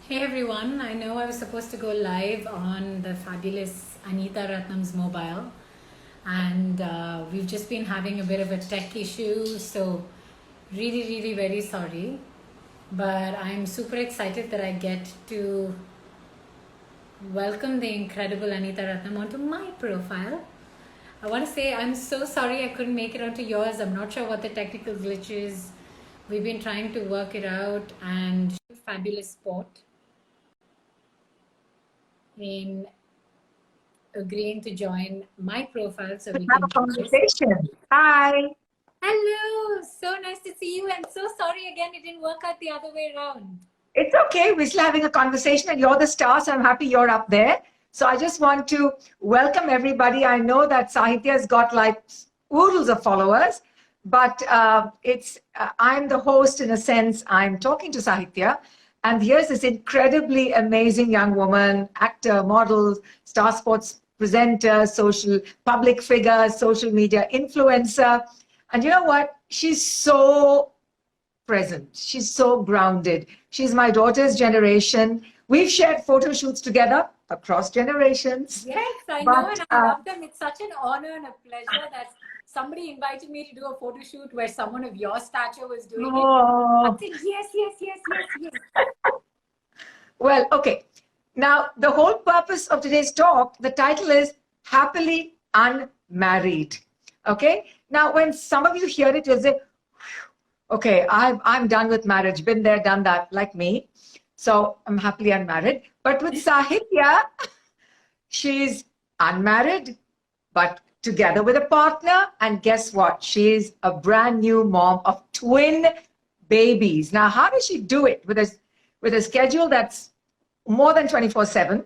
Hey everyone, I know I was supposed to go live on the fabulous Anita Ratnam's mobile, and we've just been having a bit of a tech issue, so really very sorry. But I'm super excited that I get to welcome the incredible Anita Ratnam onto my profile. I want to say I'm so sorry I couldn't make it onto yours. I'm not sure what the technical glitch is. We've been trying to work it out, and fabulous sport in agreeing to join my profile so we Have can a do this. conversation. Hi. Hello, so nice to see you, and so sorry again it didn't work out the other way around. It's okay. We're still having a conversation, and you're the star, so I'm happy you're up there. So I just want to welcome everybody. I know that Sahitya's got like oodles of followers, but I'm the host in a sense. I'm talking to Sahitya, and here's this incredibly amazing young woman, actor, model, star sports presenter, social public figure, social media influencer. And you know what? She's so present. She's so grounded. She's my daughter's generation. We've shared photo shoots together across generations. Yes, I know, But and I love them. It's such an honor and a pleasure that somebody invited me to do a photo shoot where someone of your stature was doing it. I oh, said, yes. well, okay. Now, the whole purpose of today's talk, the title is Happily Unmarried. Okay. Now, when some of you hear it, you'll say, okay, I'm done with marriage, been there, done that, like me. So I'm happily unmarried. But with Sahitya, she's unmarried, but together with a partner. And guess what? She's a brand new mom of twin babies. Now, how does she do it with a schedule that's more than 24/7?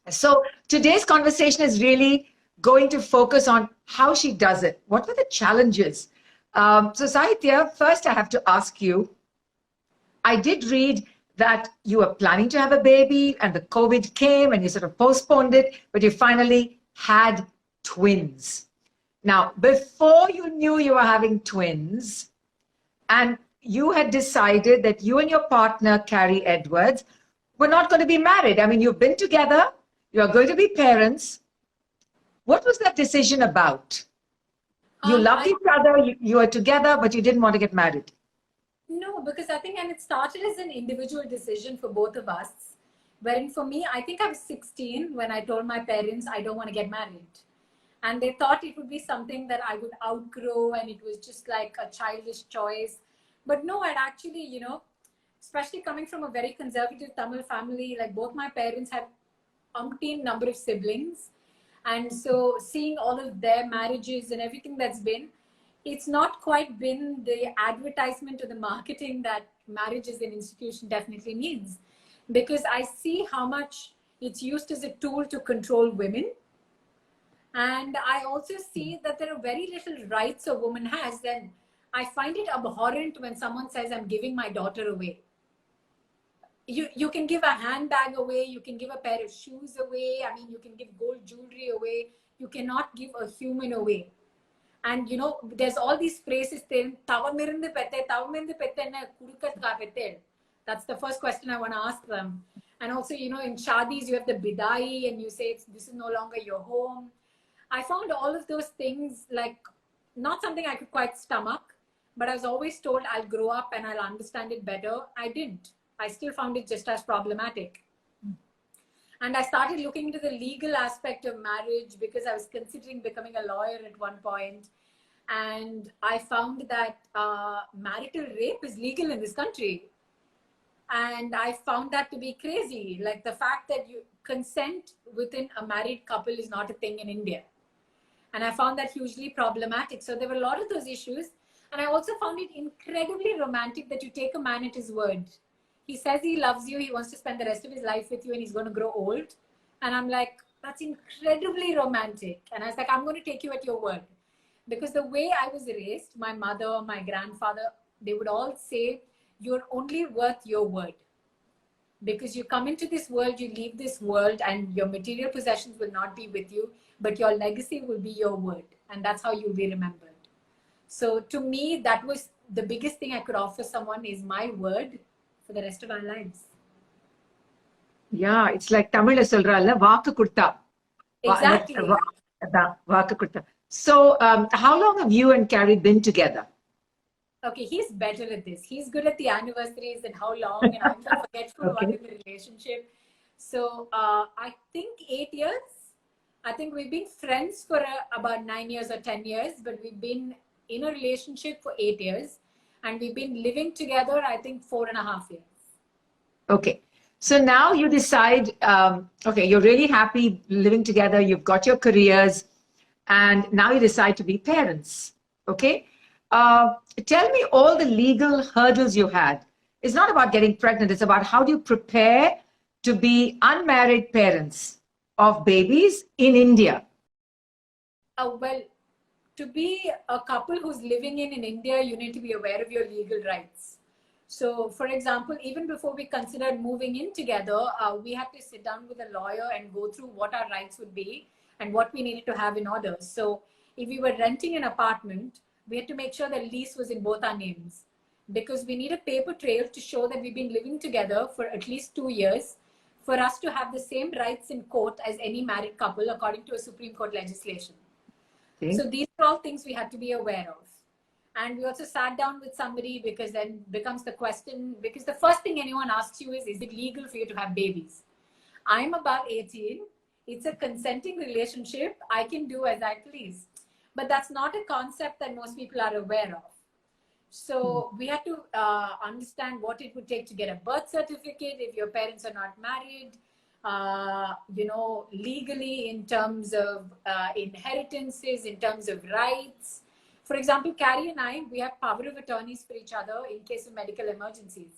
So today's conversation is really going to focus on how she does it. What were the challenges? So Sahitya, first I have to ask you, I did read that you were planning to have a baby and the COVID came and you sort of postponed it, but you finally had twins. Now, before you knew you were having twins and you had decided that you and your partner, Carrie Edwards, were not going to be married. I mean, you've been together, you're going to be parents. What was that decision about? You loved I each other, you were together, but you didn't want to get married. No, because I think, and it started as an individual decision for both of us. Wherein for me, I think I was 16 when I told my parents I don't want to get married. And they thought it would be something that I would outgrow and it was just like a childish choice. But no, I'd actually, especially coming from a very conservative Tamil family, like both my parents have umpteen number of siblings. And so seeing all of their marriages and everything that's been, it's not quite been the advertisement or the marketing that marriage as an institution definitely needs. Because I see how much it's used as a tool to control women. And I also see that there are very little rights a woman has. Then I find it abhorrent when someone says, I'm giving my daughter away. You can give a handbag away, you can give a pair of shoes away, I mean, you can give gold jewelry away, you cannot give a human away. And there's all these phrases then, that's the first question I want to ask them. And also, in shadis you have the bidai and you say this is no longer your home. I found all of those things like not something I could quite stomach, but I was always told I'll grow up and I'll understand it better. I didn't. I still found it just as problematic. And I started looking into the legal aspect of marriage because I was considering becoming a lawyer at one point. And I found that marital rape is legal in this country. And I found that to be crazy. Like the fact that you consent within a married couple is not a thing in India. And I found that hugely problematic. So there were a lot of those issues. And I also found it incredibly romantic that you take a man at his word. He says he loves you, he wants to spend the rest of his life with you, and he's going to grow old. And I'm like, that's incredibly romantic. And I was like, I'm going to take you at your word. Because the way I was raised, my mother, my grandfather, they would all say, you're only worth your word. Because you come into this world, you leave this world, and your material possessions will not be with you, but your legacy will be your word. And that's how you'll be remembered. So to me, that was the biggest thing I could offer someone is my word for the rest of our lives. Yeah, it's like Tamil சொல்றால வாக்கு கொடுத்தா. Exactly. அதான் வாக்கு கொடுத்தா. So, how long have you and Carrie been together? Okay, he's better at this. He's good at the anniversaries and how long, and I'm the forgetful one in the relationship. So I think 8 years. I think we've been friends for about 9 years or 10 years, but we've been in a relationship for 8 years, and we've been living together, I think, 4.5 years. Okay. So now you decide, okay, you're really happy living together, you've got your careers, and now you decide to be parents. Okay. Tell me all the legal hurdles you had. It's not about getting pregnant, it's about how do you prepare to be unmarried parents of babies in India? Well, to be a couple who's living in India, you need to be aware of your legal rights. So, for example, even before we considered moving in together, we had to sit down with a lawyer and go through what our rights would be and what we needed to have in order. So, if we were renting an apartment, we had to make sure the lease was in both our names because we need a paper trail to show that we've been living together for at least 2 years for us to have the same rights in court as any married couple according to a Supreme Court legislation. Okay. So these are all things we had to be aware of. And we also sat down with somebody because then becomes the question, because the first thing anyone asks you is it legal for you to have babies? I'm about 18. It's a consenting relationship. I can do as I please. But that's not a concept that most people are aware of. So we had to understand what it would take to get a birth certificate if your parents are not married, legally in terms of inheritances, in terms of rights. For example, Carrie and I, we have power of attorneys for each other in case of medical emergencies.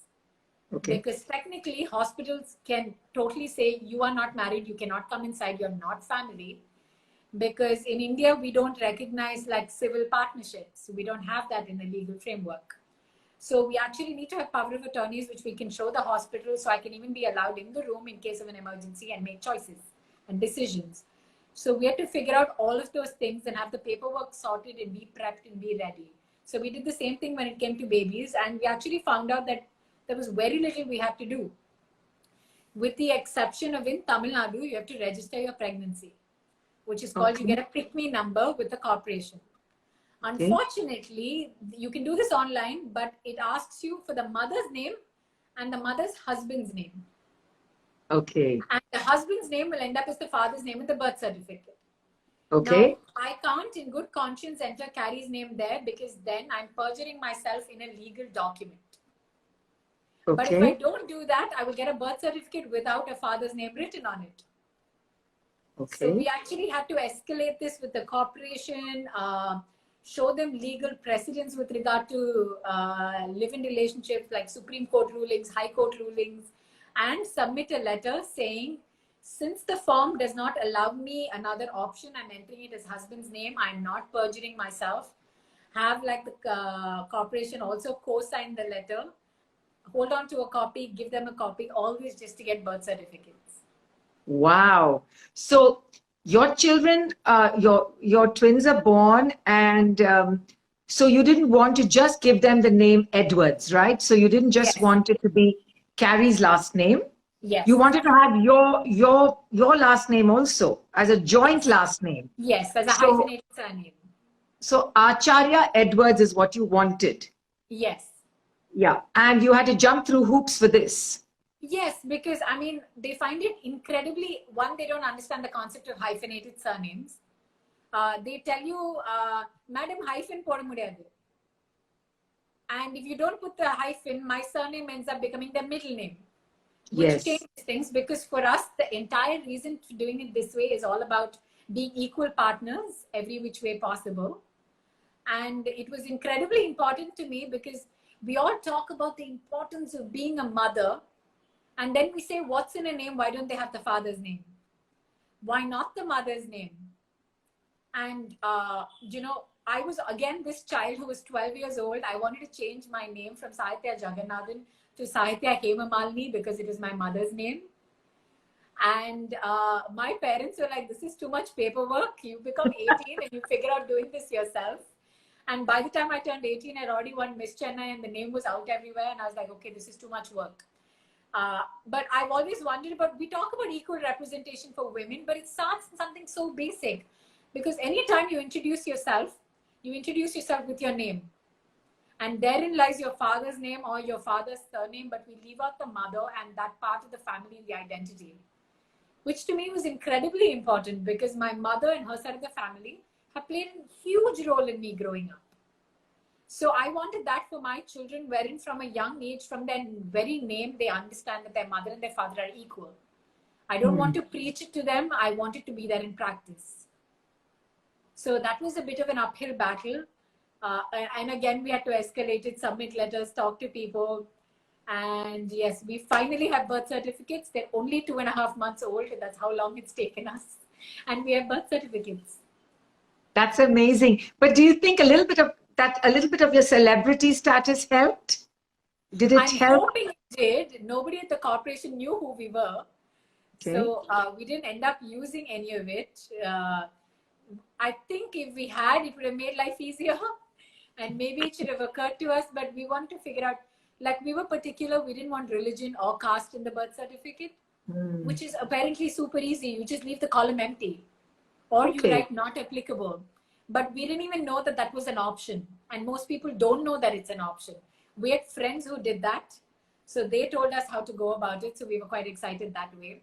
Okay. Because technically, hospitals can totally say, you are not married, you cannot come inside, you're not family. Because in India, we don't recognize like civil partnerships. We don't have that in the legal framework. So we actually need to have power of attorneys, which we can show the hospital. So I can even be allowed in the room in case of an emergency and make choices and decisions. So we had to figure out all of those things and have the paperwork sorted and be prepped and be ready. So we did the same thing when it came to babies. And we actually found out that there was very little we had to do. With the exception of in Tamil Nadu, you have to register your pregnancy, which is called, you get a Pick Me number with the corporation. Unfortunately, you can do this online, but it asks you for the mother's name and the mother's husband's name. Okay. And the husband's name will end up as the father's name in the birth certificate. Okay. Now, I can't in good conscience enter Carrie's name there because then I'm perjuring myself in a legal document. Okay. But if I don't do that, I will get a birth certificate without a father's name written on it. Okay. So we actually had to escalate this with the corporation, show them legal precedents with regard to live-in relationships like Supreme Court rulings, High Court rulings, and submit a letter saying, since the form does not allow me another option, I'm entering it as husband's name, I'm not perjuring myself. Have like the corporation also co-sign the letter, hold on to a copy, give them a copy, always just to get birth certificates. Wow. So your children, your twins are born, and so you didn't want to just give them the name Edwards, right? So you didn't just Yes. want it to be Carrie's last name. Yes. You wanted to have your last name also as a joint last name. Yes, as a hyphenated surname. So Acharya Edwards is what you wanted. Yes. Yeah. And you had to jump through hoops for this. Yes, because I mean, they find it incredibly, one, they don't understand the concept of hyphenated surnames. They tell you, Madam, hyphen poda mudiyadu. And if you don't put the hyphen, my surname ends up becoming the middle name. Which changes things, because for us, the entire reason for doing it this way is all about being equal partners every which way possible. And it was incredibly important to me because we all talk about the importance of being a mother. And then we say, what's in a name? Why don't they have the father's name? Why not the mother's name? And, I was, again, this child who was 12 years old. I wanted to change my name from Sahitya Jagannathan to Sahitya Hemamalini because it is my mother's name. And my parents were like, this is too much paperwork. You become 18 and you figure out doing this yourself. And by the time I turned 18, I'd already won Miss Chennai and the name was out everywhere. And I was like, okay, this is too much work. But I've always wondered about, we talk about equal representation for women, but it starts in something so basic. Because anytime you introduce yourself with your name. And therein lies your father's name or your father's surname, but we leave out the mother and that part of the family in the identity. Which to me was incredibly important because my mother and her side of the family have played a huge role in me growing up. So I wanted that for my children, wherein from a young age, from their very name, they understand that their mother and their father are equal. I don't want to preach it to them. I want it to be there in practice. So that was a bit of an uphill battle. And again, we had to escalate it, submit letters, talk to people. And yes, we finally have birth certificates. They're only 2.5 months old. That's how long it's taken us. And we have birth certificates. That's amazing. But do you think a little bit of your celebrity status helped? Did it help? I'm hoping it did. Nobody at the corporation knew who we were. Okay. So we didn't end up using any of it. I think if we had, it would have made life easier. And maybe it should have occurred to us, but we wanted to figure out, like we were particular, we didn't want religion or caste in the birth certificate, which is apparently super easy. You just leave the column empty or you write not applicable. But we didn't even know that that was an option. And most people don't know that it's an option. We had friends who did that. So they told us how to go about it. So we were quite excited that way.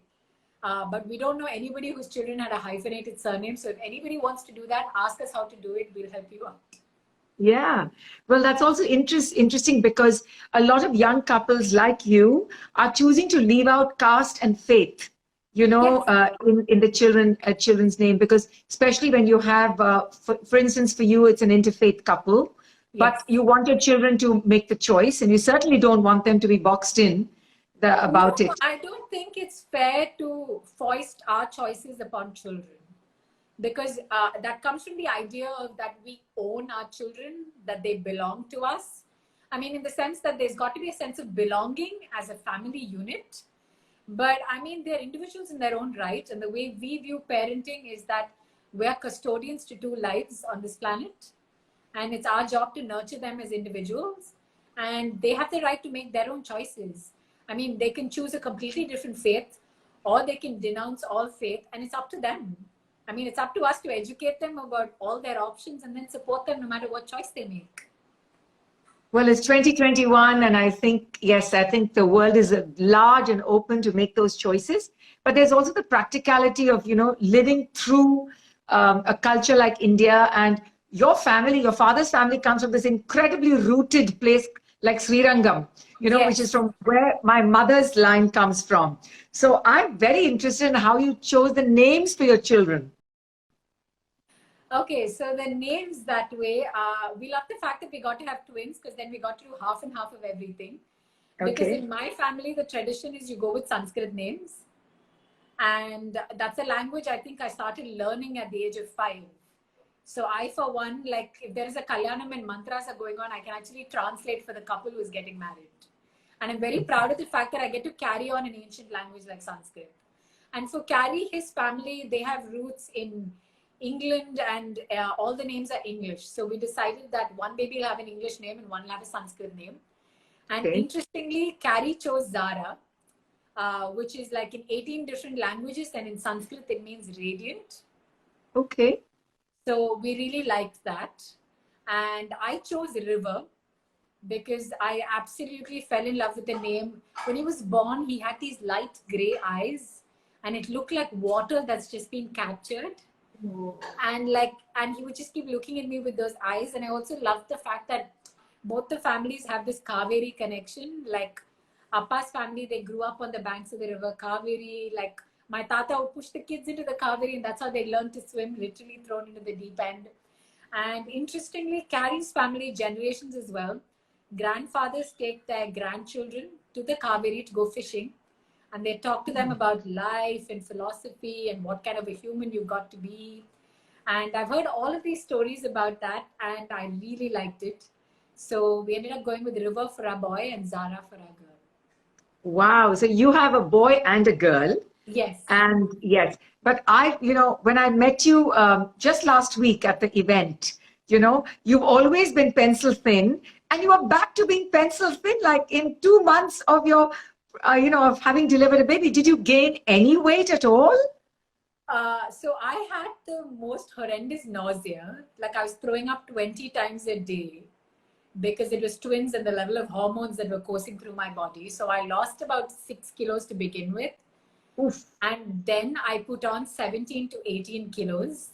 But we don't know anybody whose children had a hyphenated surname. So if anybody wants to do that, ask us how to do it. We'll help you out. Yeah, well, that's also interesting because a lot of young couples like you are choosing to leave out caste and faith, you know, in the children's name, because especially when you have, for instance, for you, it's an interfaith couple, but you want your children to make the choice, and you certainly don't want them to be boxed in about it. I don't think it's fair to foist our choices upon children. Because that comes from the idea of that we own our children, that they belong to us. I mean, in the sense that there's got to be a sense of belonging as a family unit. But I mean, they're individuals in their own right. And the way we view parenting is that we're custodians to 2 lives on this planet. And it's our job to nurture them as individuals. And they have the right to make their own choices. I mean, they can choose a completely different faith, or they can denounce all faith, and it's up to them. I mean, it's up to us to educate them about all their options and then support them no matter what choice they make. Well, it's 2021, and I think, yes, I think the world is large and open to make those choices. But there's also the practicality of, you know, living through a culture like India. And your family, your father's family comes from this incredibly rooted place like Srirangam, you know, which is from where my mother's line comes from. So I'm very interested in how you chose the names for your children. Okay, so the names that way, we love the fact that we got to have twins because then we got to do half and half of everything. Because in my family, the tradition is you go with Sanskrit names. And that's a language I think I started learning at the age of 5. So I, for one, like if there is a Kalyanam and mantras are going on, I can actually translate for the couple who is getting married. And I'm very proud of the fact that I get to carry on an ancient language like Sanskrit. And for Carrie, his family, they have roots in England, and all the names are English. So we decided that one baby will have an English name and one will have a Sanskrit name. And interestingly, Carrie chose Zara, which is like in 18 different languages, and in Sanskrit it means radiant. Okay. So we really liked that. And I chose River because I absolutely fell in love with the name. When he was born, he had these light gray eyes and it looked like water that's just been captured. And he would just keep looking at me with those eyes. And I also loved the fact that both the families have this Kaveri connection. Like Appa's family, they grew up on the banks of the river Kaveri. Like my tata would push the kids into the Kaveri, and that's how they learned to swim, literally thrown into the deep end. And interestingly, Carrie's family, generations as well, grandfathers take their grandchildren to the Kaveri to go fishing. And they talk to them about life and philosophy and what kind of a human you've got to be. And I've heard all of these stories about that, and I really liked it. So we ended up going with River for our boy and Zara for our girl. Wow. So you have a boy and a girl. Yes. And yes. But when I met you just last week at the event, you've always been pencil thin, and you are back to being pencil thin, like in 2 months of your of having delivered a baby. Did you gain any weight at all? So I had the most horrendous nausea. Like I was throwing up 20 times a day because it was twins and the level of hormones that were coursing through my body. So I lost about 6 kilos to begin with. Oof. And then I put on 17 to 18 kilos.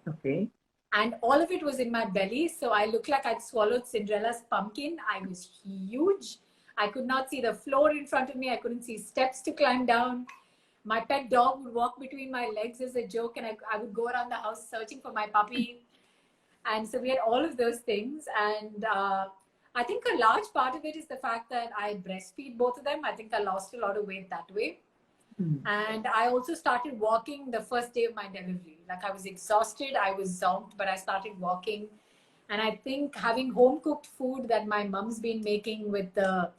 Okay. And all of it was in my belly. So I looked like I'd swallowed Cinderella's pumpkin. I was huge. I could not see the floor in front of me. I couldn't see steps to climb down. My pet dog would walk between my legs as a joke, and I would go around the house searching for my puppy. And so we had all of those things. And I think a large part of it is the fact that I breastfeed both of them. I think I lost a lot of weight that way. And I also started walking the first day of my delivery. Like I was exhausted, I was zonked, but I started walking. And I think having home cooked food that my mom's been making with the,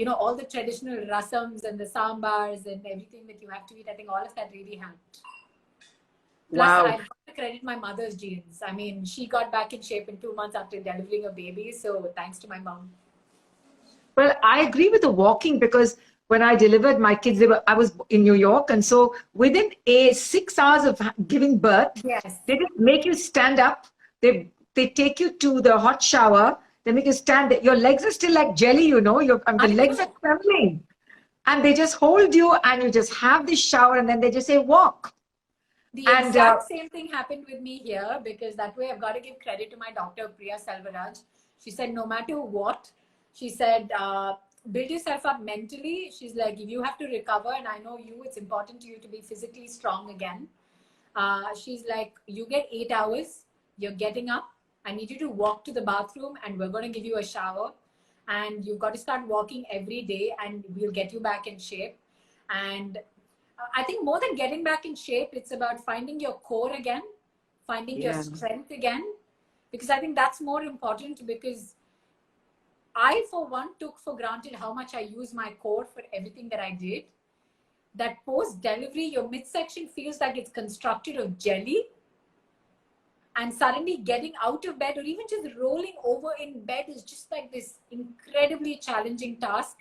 all the traditional rasams and the sambars and everything that you have to eat, I think all of that really helped. Plus, Wow. I have to credit my mother's genes. I mean, she got back in shape in 2 months after delivering a baby. So thanks to my mom. Well, I agree with the walking because when I delivered my kids, I was in New York. And so within 6 hours of giving birth, Yes. they just make you stand up. They take you to the hot shower. They make you stand. Your legs are still like jelly, the legs are trembling. And they just hold you and you just have this shower and then they just say, walk. The exact same thing happened with me here, because that way I've got to give credit to my doctor, Priya Selvaraj. She said, no matter what, she said, build yourself up mentally. She's like, if you have to recover, and I know it's important to you to be physically strong again. She's like, you get 8 hours, you're getting up. I need you to walk to the bathroom and we're going to give you a shower. And you've got to start walking every day and we'll get you back in shape. And I think more than getting back in shape, it's about finding your core again, finding your strength again. Because I think that's more important, because I, for one, took for granted how much I use my core for everything that I did. That post-delivery, your midsection feels like it's constructed of jelly. And suddenly getting out of bed or even just rolling over in bed is just like this incredibly challenging task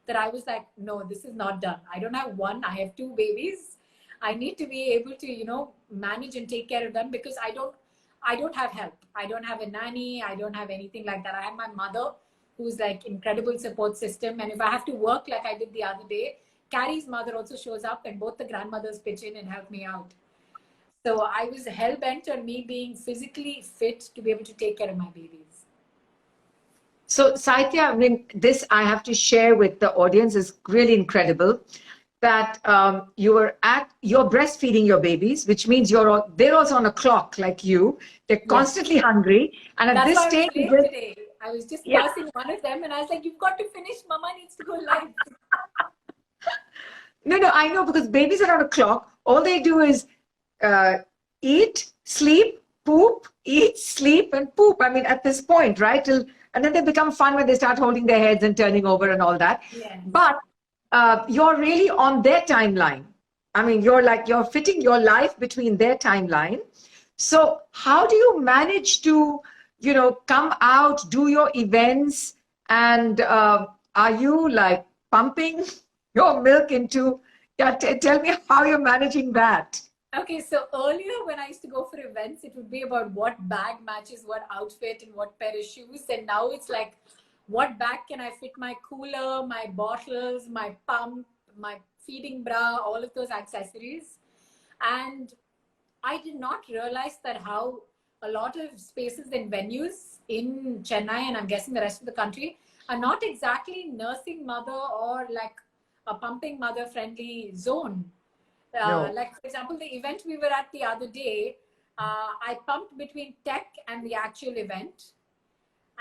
that I was like, no, this is not done. I don't have one, I have 2 babies. I need to be able to, manage and take care of them, because I don't have help. I don't have a nanny. I don't have anything like that. I have my mother, who's like incredible support system. And if I have to work like I did the other day, Carrie's mother also shows up and both the grandmothers pitch in and help me out. So I was hell-bent on me being physically fit to be able to take care of my babies. So Saitya, I mean, this I have to share with the audience is really incredible, that you're breastfeeding your babies, which means they're also on a clock like you. They're constantly hungry. And at this stage, today. I was just passing one of them and I was like, you've got to finish. Mama needs to go live. No, I know, because babies are on a clock. All they do is eat, sleep, poop, eat, sleep, and poop. I mean, at this point, right? And then they become fun when they start holding their heads and turning over and all that. Yes. But you're really on their timeline. I mean, you're fitting your life between their timeline. So how do you manage to, come out, do your events, and are you like pumping your milk into, tell me how you're managing that. Okay, so earlier when I used to go for events, it would be about what bag matches what outfit and what pair of shoes. And now it's like, what bag can I fit my cooler, my bottles, my pump, my feeding bra, all of those accessories. And I did not realize that how a lot of spaces and venues in Chennai, and I'm guessing the rest of the country, are not exactly nursing mother or like a pumping mother friendly zone. No. Like, for example, the event we were at the other day, I pumped between tech and the actual event.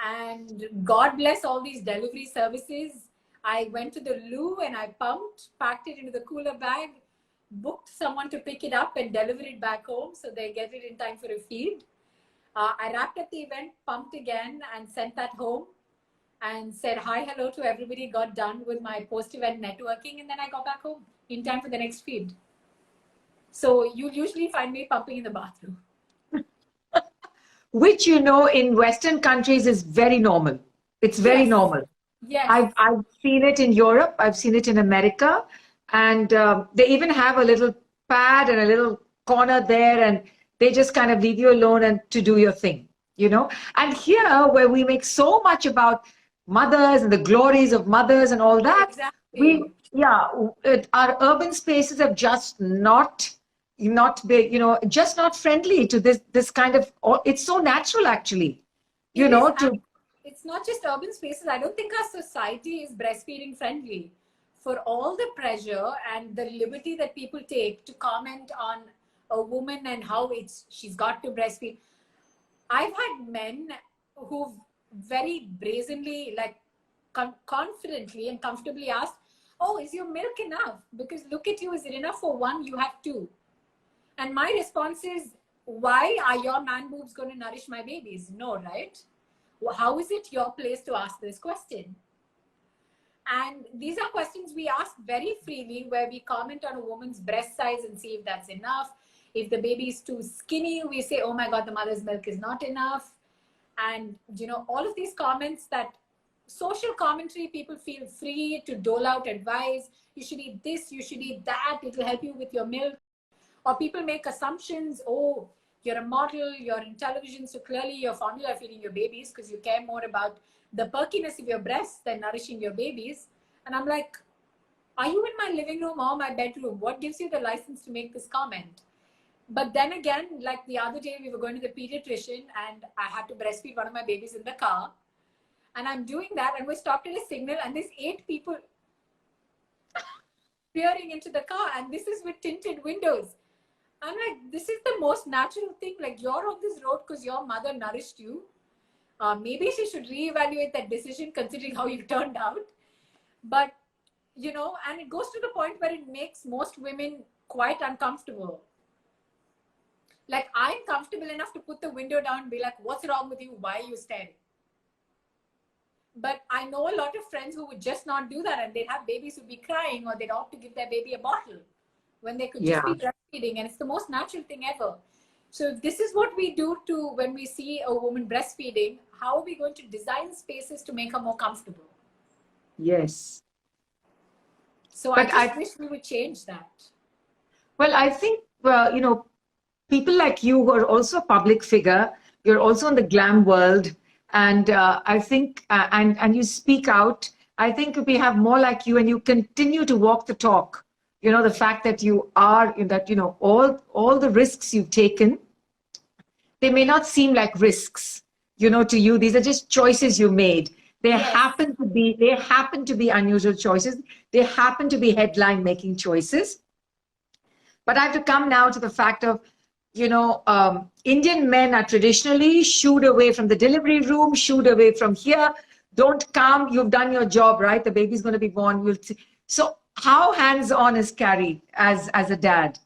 And God bless all these delivery services. I went to the loo and I pumped, packed it into the cooler bag, booked someone to pick it up and deliver it back home so they get it in time for a feed. I wrapped up the event, pumped again, and sent that home and said hi, hello to everybody, got done with my post-event networking, and then I got back home in time for the next feed. So you'll usually find me pumping in the bathroom. Which, in Western countries is very normal. It's very normal. Yes. I've seen it in Europe. I've seen it in America, and they even have a little pad and a little corner there, and they just kind of leave you alone and to do your thing, you know. And here, where we make so much about mothers and the glories of mothers and all that, we Exactly. yeah, our urban spaces have just not big, you know, just not friendly to this kind of. It's so natural, actually, you It is, know, and to it's not just urban spaces. I don't think our society is breastfeeding friendly. For all the pressure and the liberty that people take to comment on a woman and how she's got to breastfeed. I've had men who've very brazenly, like confidently and comfortably asked, "Oh, is your milk enough? Because look at you, is it enough for one? You have two." And my response is, why are your man boobs going to nourish my babies? No, right? How is it your place to ask this question? And these are questions we ask very freely, where we comment on a woman's breast size and see if that's enough. If the baby is too skinny, we say, oh my God, the mother's milk is not enough. And, you know, all of these comments, that social commentary, people feel free to dole out advice. You should eat this, you should eat that, it will help you with your milk. Or people make assumptions, oh, you're a model, you're in television, so clearly you're formula feeding your babies because you care more about the perkiness of your breasts than nourishing your babies. And I'm like, are you in my living room or my bedroom? What gives you the license to make this comment? But then again, like the other day, we were going to the pediatrician and I had to breastfeed one of my babies in the car. And I'm doing that, and we stopped at a signal, and there's 8 people peering into the car, and this is with tinted windows. I'm like, this is the most natural thing. Like, you're on this road because your mother nourished you. Maybe she should reevaluate that decision considering how you turned out. But, you know, and it goes to the point where it makes most women quite uncomfortable. Like, I'm comfortable enough to put the window down and be like, what's wrong with you? Why are you staring? But I know a lot of friends who would just not do that, and they'd have babies who'd be crying, or they'd opt to give their baby a bottle when they could just yeah. be breastfeeding. And it's the most natural thing ever. So if this is what we do to when we see a woman breastfeeding, how are we going to design spaces to make her more comfortable? Yes. So But I just wish we would change that. well, I think, you know, people like you who are also a public figure, you're also in the glam world, and I think, and you speak out. I think if we have more like you and you continue to walk the talk, you know, the fact that you are, that, you know, all the risks you've taken, they may not seem like risks, you know, to you. These are just choices you made. Yes. They happen to be unusual choices. They happen to be headline making choices. But I have to come now to the fact of, you know, Indian men are traditionally shooed away from the delivery room, shooed away from here. Don't come. You've done your job, right? The baby's going to be born. We'll see. So how hands-on is Carrie as a dad?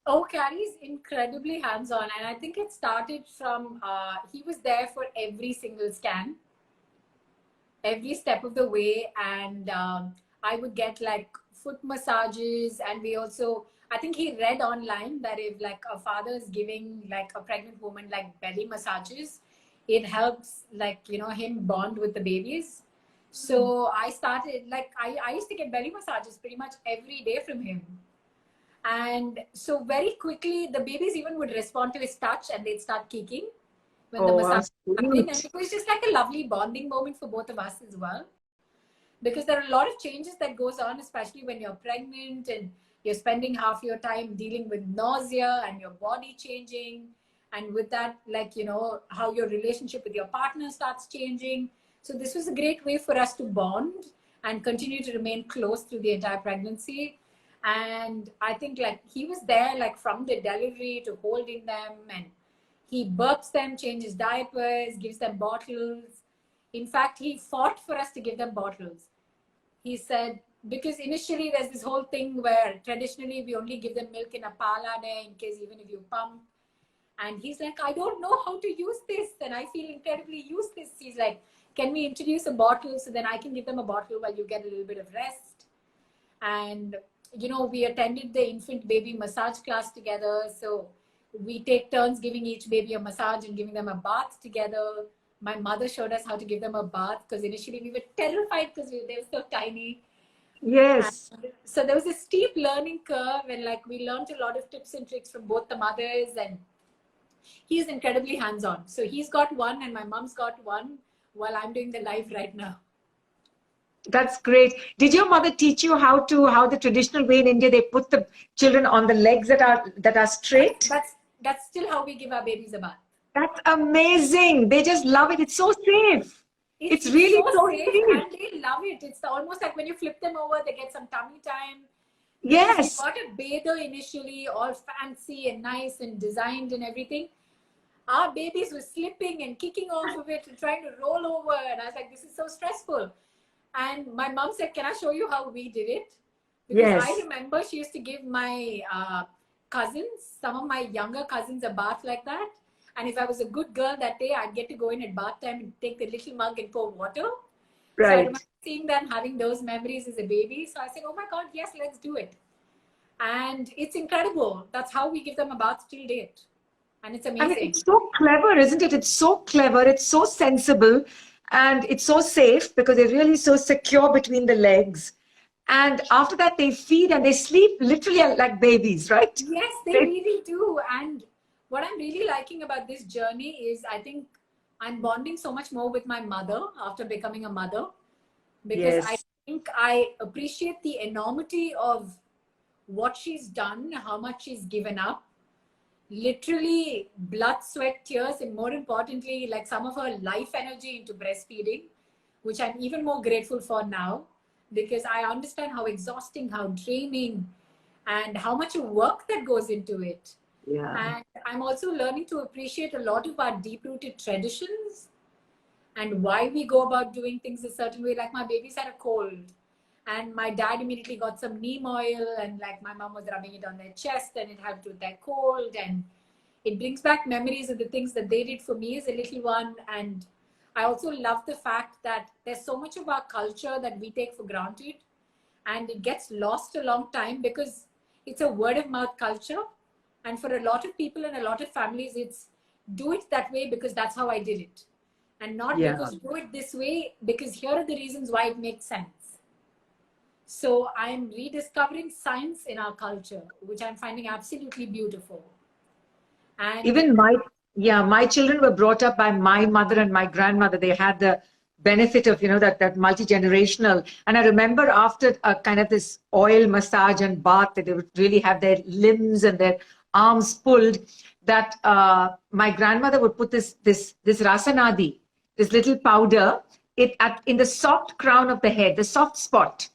Oh, Carrie's incredibly hands-on. And I think it started from, he was there for every single scan, every step of the way. And I would get like foot massages. And we also, I think he read online that if like a father is giving like a pregnant woman like belly massages, it helps like, you know, him bond with the babies. So I started like, I used to get belly massages pretty much every day from him. And so very quickly, the babies even would respond to his touch and they'd start kicking when the Oh, massage was happening. And sweet. it was just like a lovely bonding moment for both of us as well. Because there are a lot of changes that goes on, especially when you're pregnant and you're spending half your time dealing with nausea and your body changing. And with that, like, you know, how your relationship with your partner starts changing. So this was a great way for us to bond and continue to remain close through the entire pregnancy. And I think like he was there like from the delivery to holding them, and he burps them, changes diapers, gives them bottles. In fact, he fought for us to give them bottles. He said, because initially there's this whole thing where traditionally we only give them milk in a palade in case even if you pump. And he's like, I don't know how to use this and I feel incredibly useless. He's like, can we introduce a bottle so then I can give them a bottle while you get a little bit of rest? And, you know, we attended the infant baby massage class together. So we take turns giving each baby a massage and giving them a bath together. my mother showed us how to give them a bath, because initially we were terrified because they were so tiny. Yes. And so there was a steep learning curve, and like we learned a lot of tips and tricks from both the mothers, and he's incredibly hands-on. So he's got one and my mom's got one while I'm doing the live right now. That's great. Did your mother teach you how the traditional way in India they put the children on the legs that are straight? That's still how we give our babies a bath. That's amazing. They just love it. It's so safe. It's really so safe, safe. and they love it. It's almost like when you flip them over, they get some tummy time. Yes. We got a bather initially, all fancy and nice and designed and everything. Our babies were slipping and kicking off of it and trying to roll over. And I was like, this is so stressful. And my mom said, can I show you how we did it? Because Yes. I remember she used to give my cousins, some of my younger cousins, a bath like that. And if I was a good girl that day, I'd get to go in at bath time and take the little mug and pour water. Right. So I remember seeing them, having those memories as a baby. So I said, oh my God, yes, let's do it. And it's incredible. That's how we give them a bath till date. And it's amazing. I mean, it's so clever, isn't it? It's so clever. It's so sensible. And it's so safe because they're really so secure between the legs. And after that, they feed and they sleep literally like babies, right? Yes, they really do. And what I'm really liking about this journey is I think I'm bonding so much more with my mother after becoming a mother, because Yes. I think I appreciate the enormity of what she's done, how much she's given up, literally blood, sweat, tears, and more importantly, like some of her life energy into breastfeeding, which I'm even more grateful for now, because I understand how exhausting, how draining, and how much work that goes into it. Yeah. And I'm also learning to appreciate a lot of our deep-rooted traditions and why we go about doing things a certain way. Like my babies had a cold and my dad immediately got some neem oil, and like my mom was rubbing it on their chest and it helped with their cold. And it brings back memories of the things that they did for me as a little one. And I also love the fact that there's so much of our culture that we take for granted and it gets lost a long time because it's a word of mouth culture. And for a lot of people and a lot of families, it's do it that way because that's how I did it. And not because do it this way, because here are the reasons why it makes sense. So I'm rediscovering science in our culture, which I'm finding absolutely beautiful. And even my children were brought up by my mother and my grandmother. They had the benefit of, that multi-generational. And I remember after a kind of this oil massage and bath, that they would really have their limbs and their arms pulled, that my grandmother would put this rasanadi, this little powder, in the soft crown of the head, the soft spot,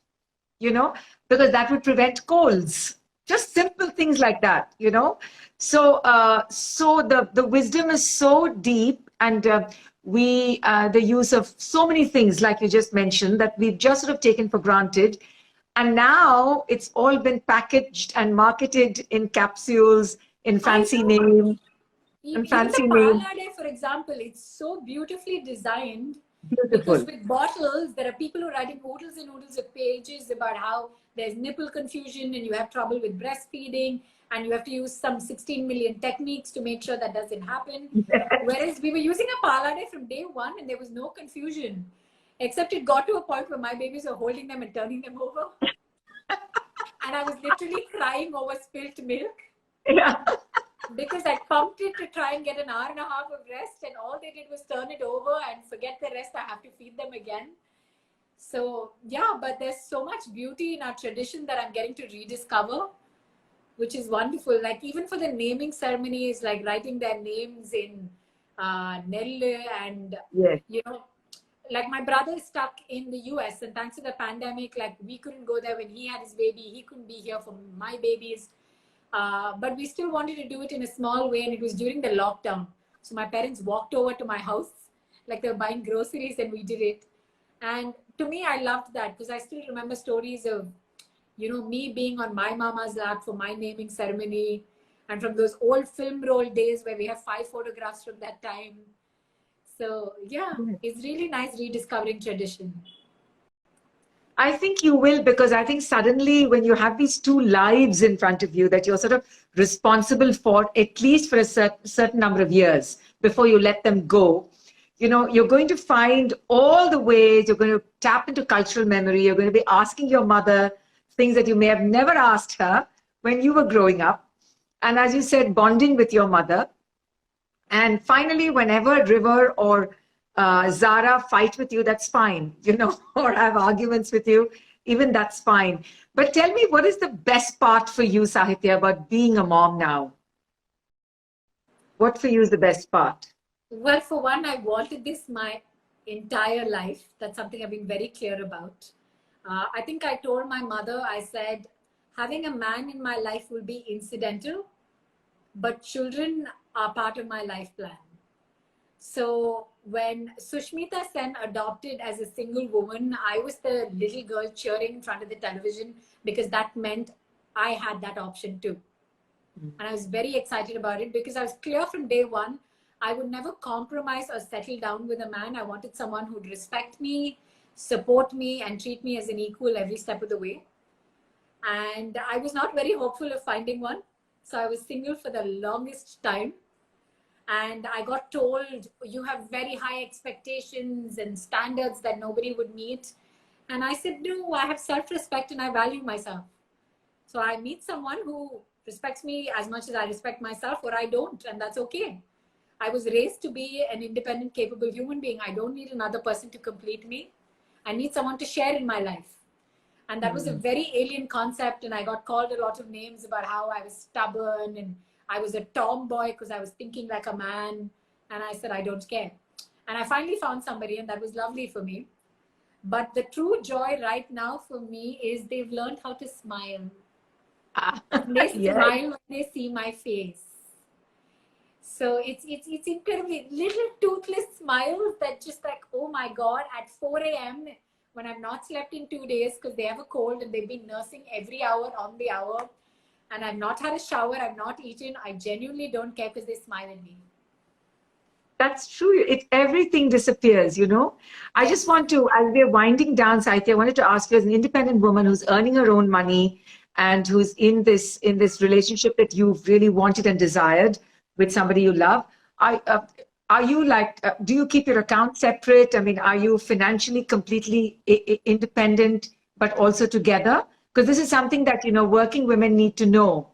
because that would prevent colds. Just simple things like that, So the wisdom is so deep, and the use of so many things, like you just mentioned, that we've just sort of taken for granted. And now it's all been packaged and marketed in capsules, in fancy name. Even the Palade, for example, it's so beautifully designed. Beautiful. Because with bottles, there are people who are writing oodles and oodles of pages about how there's nipple confusion and you have trouble with breastfeeding and you have to use some 16 million techniques to make sure that doesn't happen. Whereas we were using a Palade from day one and there was no confusion. Except it got to a point where my babies were holding them and turning them over. And I was literally crying over spilt milk. Yeah. Because I pumped it to try and get an hour and a half of rest, and all they did was turn it over and forget the rest. I have to feed them again. So yeah, but there's so much beauty in our tradition that I'm getting to rediscover, which is wonderful. Like even for the naming ceremonies, like writing their names in Nell, and like my brother is stuck in the US, and thanks to the pandemic, like we couldn't go there when he had his baby. He couldn't be here for my babies. But we still wanted to do it in a small way, and it was during the lockdown. So my parents walked over to my house, like they were buying groceries, and we did it. And to me, I loved that because I still remember stories of, me being on my mama's lap for my naming ceremony, and from those old film roll days where we have 5 photographs from that time. So yeah, it's really nice rediscovering tradition. I think you will, because I think suddenly when you have these 2 lives in front of you that you're sort of responsible for, at least for a certain number of years before you let them go, you're going to find all the ways, you're going to tap into cultural memory, you're going to be asking your mother things that you may have never asked her when you were growing up. And as you said, bonding with your mother. And finally, whenever River or Zara fight with you, that's fine, or have arguments with you, even that's fine. But tell me, what is the best part for you, Sahitya, about being a mom now? What for you is the best part? Well, for one, I wanted this my entire life. That's something I've been very clear about. I think I told my mother, I said, having a man in my life will be incidental, but children are part of my life plan. So when Sushmita Sen adopted as a single woman, I was the little girl cheering in front of the television because that meant I had that option too. And I was very excited about it because I was clear from day one, I would never compromise or settle down with a man. I wanted someone who'd respect me, support me, and treat me as an equal every step of the way. And I was not very hopeful of finding one. So I was single for the longest time. And I got told, you have very high expectations and standards that nobody would meet. And I said, no, I have self-respect and I value myself. So I meet someone who respects me as much as I respect myself, or I don't, and that's okay. I was raised to be an independent, capable human being. I don't need another person to complete me. I need someone to share in my life. And that was a very alien concept. And I got called a lot of names about how I was stubborn and I was a tomboy because I was thinking like a man. And I said, I don't care. And I finally found somebody, and that was lovely for me. But the true joy right now for me is they've learned how to smile. They smile when they see my face. So it's incredibly little toothless smiles that just like, oh my God, at 4 a.m. when I've not slept in 2 days because they have a cold and they've been nursing every hour on the hour, and I've not had a shower, I've not eaten, I genuinely don't care because they smile at me. That's true. Everything disappears, I just want to, as we're winding down, Saitya, I wanted to ask you, as an independent woman who's earning her own money and who's in this relationship that you've really wanted and desired with somebody you love, are you like, do you keep your account separate? I mean, are you financially completely independent, but also together? Because this is something that, working women need to know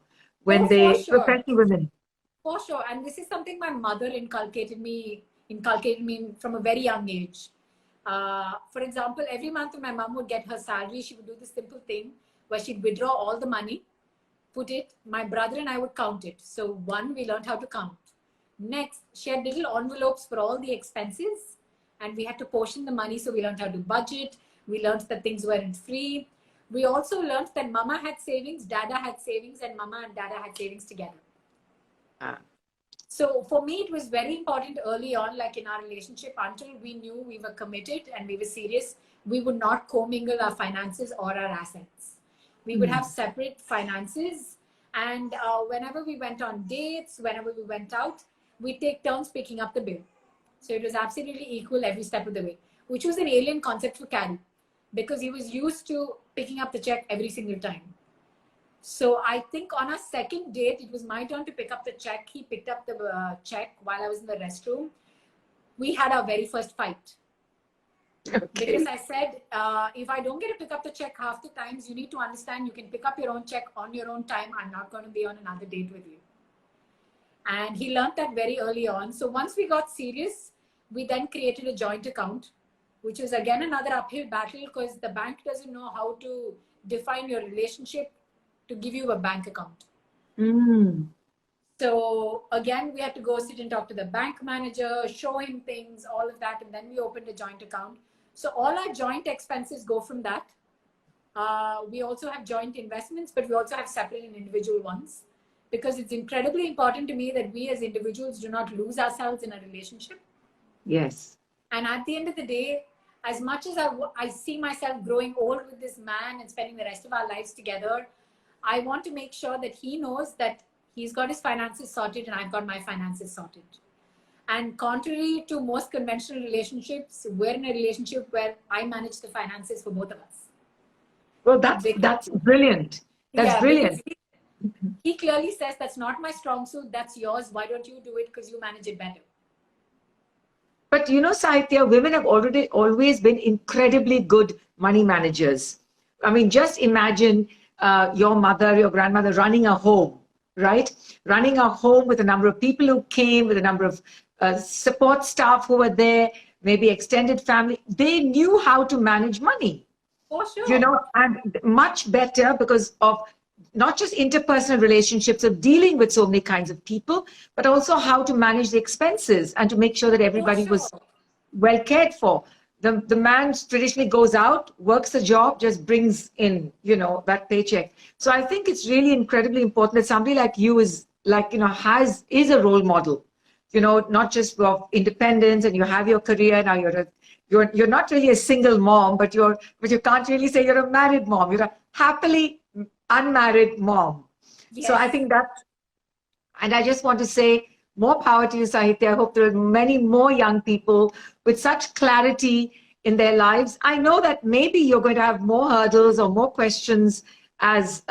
when professional women. For sure. And this is something my mother inculcated me from a very young age. For example, every month when my mom would get her salary, she would do this simple thing where she'd withdraw all the money, put it, my brother and I would count it. So one, we learned how to count. Next, she had little envelopes for all the expenses and we had to portion the money. So we learned how to budget. We learned that things weren't free. We also learned that mama had savings, dada had savings, and mama and dada had savings together. So for me, it was very important early on, like in our relationship, until we knew we were committed and we were serious, we would not commingle our finances or our assets. We would have separate finances. And whenever we went on dates, whenever we went out, we'd take turns picking up the bill. So it was absolutely equal every step of the way, which was an alien concept for Carrie because he was used to picking up the check every single time. So I think on our second date, it was my turn to pick up the check. He picked up the check while I was in the restroom. We had our very first fight. Okay. Because I said, if I don't get to pick up the check half the times, you need to understand you can pick up your own check on your own time. I'm not going to be on another date with you. And he learned that very early on. So once we got serious, we then created a joint account, which was again another uphill battle because the bank doesn't know how to define your relationship to give you a bank account. So again, we had to go sit and talk to the bank manager, show him things, all of that. And then we opened a joint account. So all our joint expenses go from that. We also have joint investments, but we also have separate and individual ones because it's incredibly important to me that we as individuals do not lose ourselves in a relationship. Yes. And at the end of the day, as much as I see myself growing old with this man and spending the rest of our lives together, I want to make sure that he knows that he's got his finances sorted and I've got my finances sorted. And contrary to most conventional relationships, we're in a relationship where I manage the finances for both of us. Well, that's brilliant. That's brilliant. He clearly says, that's not my strong suit, that's yours. Why don't you do it because you manage it better? But you know, Sahitya, women have already always been incredibly good money managers. I mean, just imagine your mother, your grandmother running a home, right? Running a home with a number of people who came, with a number of support staff who were there, maybe extended family. They knew how to manage money, For you sure. know, and much better because of not just interpersonal relationships of dealing with so many kinds of people, but also how to manage the expenses and to make sure that For everybody sure. was well cared for. The man traditionally goes out, works a job, just brings in, you know, that paycheck. So I think it's really incredibly important that somebody like you is like, you know, is a role model, you know, not just of independence, and you have your career now. You're not really a single mom, but you can't really say you're a married mom. You're a happily unmarried mom. So I Yes. think that, and I just want to say more power to you, Sahitya. I hope there are many more young people with such clarity in their lives. I know that maybe you're going to have more hurdles or more questions as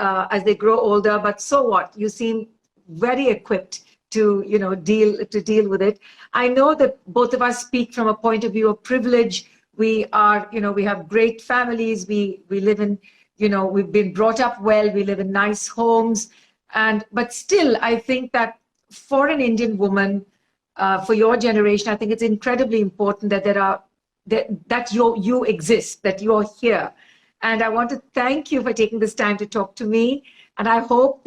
they grow older, but so what? You seem very equipped to, you know, deal with it. I know that both of us speak from a point of view of privilege. We are, you know, we have great families. We live in, you know, we've been brought up well. We live in nice homes. And but still, I think that for an Indian woman, for your generation, I think it's incredibly important that that you exist, that you're here. And I want to thank you for taking this time to talk to me. And I hope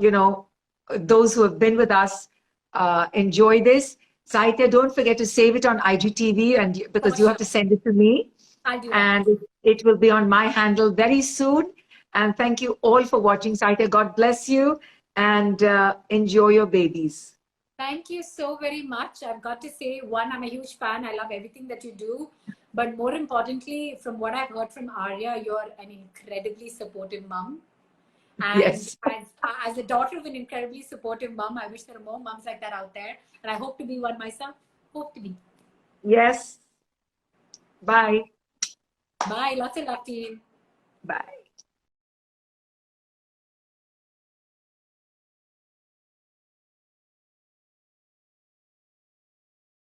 you know, those who have been with us enjoy this. Saitya, don't forget to save it on IGTV, and For because you have to sure. send it to me, I'll do that. and it will be on my handle very soon. And thank you all for watching, Saitya. God bless you, and enjoy your babies. Thank you so very much. I've got to say, one, I'm a huge fan. I love everything that you do. But more importantly, from what I've heard from Arya, you're an incredibly supportive mom. And Yes, as a daughter of an incredibly supportive mom, I wish there were more moms like that out there. And I hope to be one myself. Hope to be. yes. Bye. Bye. Lots of love to you. Bye.